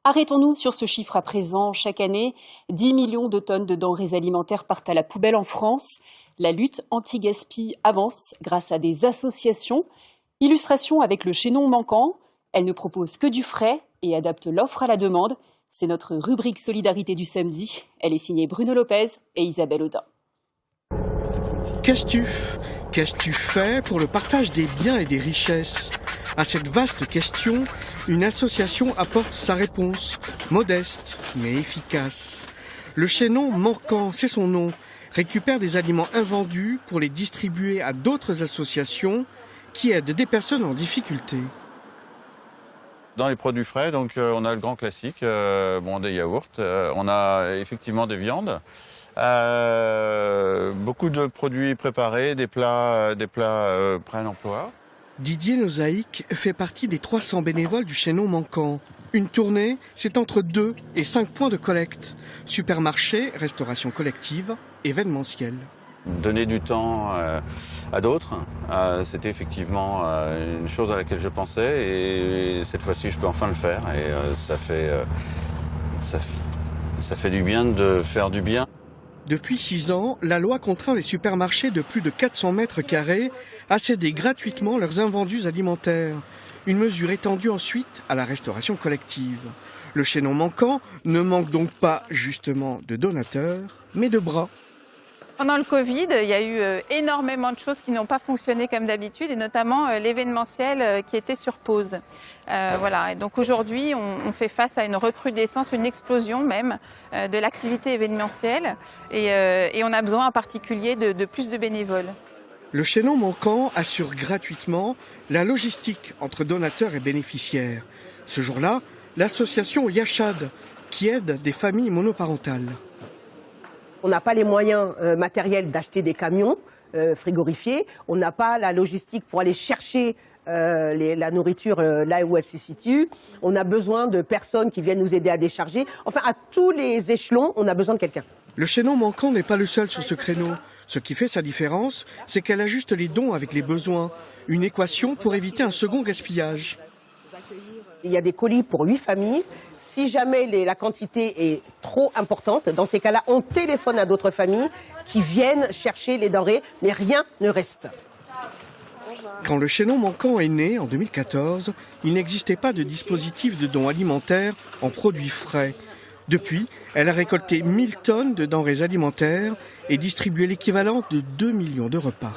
Arrêtons-nous sur ce chiffre à présent. Chaque année, 10 millions de tonnes de denrées alimentaires partent à la poubelle en France. La lutte anti-gaspi avance grâce à des associations. Illustration avec le chaînon manquant. Elle ne propose que du frais et adapte l'offre à la demande. C'est notre rubrique Solidarité du samedi. Elle est signée Bruno Lopez et Isabelle Audin. Qu'est-ce que tu fais pour le partage des biens et des richesses? À cette vaste question, une association apporte sa réponse, modeste mais efficace. Le chaînon manquant, c'est son nom, récupère des aliments invendus pour les distribuer à d'autres associations qui aident des personnes en difficulté. Dans les produits frais, donc on a le grand classique, des yaourts, on a effectivement des viandes, beaucoup de produits préparés, des plats prêts à l'emploi. Didier Nozaïk fait partie des 300 bénévoles du chaînon manquant. Une tournée, c'est entre 2 et 5 points de collecte. Supermarché, restauration collective, événementiel. Donner du temps à d'autres, c'était effectivement une chose à laquelle je pensais et cette fois-ci je peux enfin le faire et ça fait du bien de faire du bien. Depuis 6 ans, la loi contraint les supermarchés de plus de 400 mètres carrés à céder gratuitement leurs invendus alimentaires. Une mesure étendue ensuite à la restauration collective. Le chaînon manquant ne manque donc pas justement de donateurs, mais de bras. Pendant le Covid, il y a eu énormément de choses qui n'ont pas fonctionné comme d'habitude, et notamment l'événementiel qui était sur pause. Et donc aujourd'hui, on fait face à une recrudescence, une explosion même de l'activité événementielle, et on a besoin en particulier de plus de bénévoles. Le chaînon manquant assure gratuitement la logistique entre donateurs et bénéficiaires. Ce jour-là, l'association Yachad, qui aide des familles monoparentales. On n'a pas les moyens matériels d'acheter des camions frigorifiés. On n'a pas la logistique pour aller chercher la nourriture là où elle se situe. On a besoin de personnes qui viennent nous aider à décharger. Enfin, à tous les échelons, on a besoin de quelqu'un. Le chaînon manquant n'est pas le seul sur ce créneau. Ce qui fait sa différence, c'est qu'elle ajuste les dons avec les besoins. Une équation pour éviter un second gaspillage. Il y a des colis pour 8 familles. Si jamais la quantité est trop importante, dans ces cas-là, on téléphone à d'autres familles qui viennent chercher les denrées, mais rien ne reste. Quand le chaînon manquant est né en 2014, il n'existait pas de dispositif de dons alimentaires en produits frais. Depuis, elle a récolté 1000 tonnes de denrées alimentaires et distribué l'équivalent de 2 millions de repas.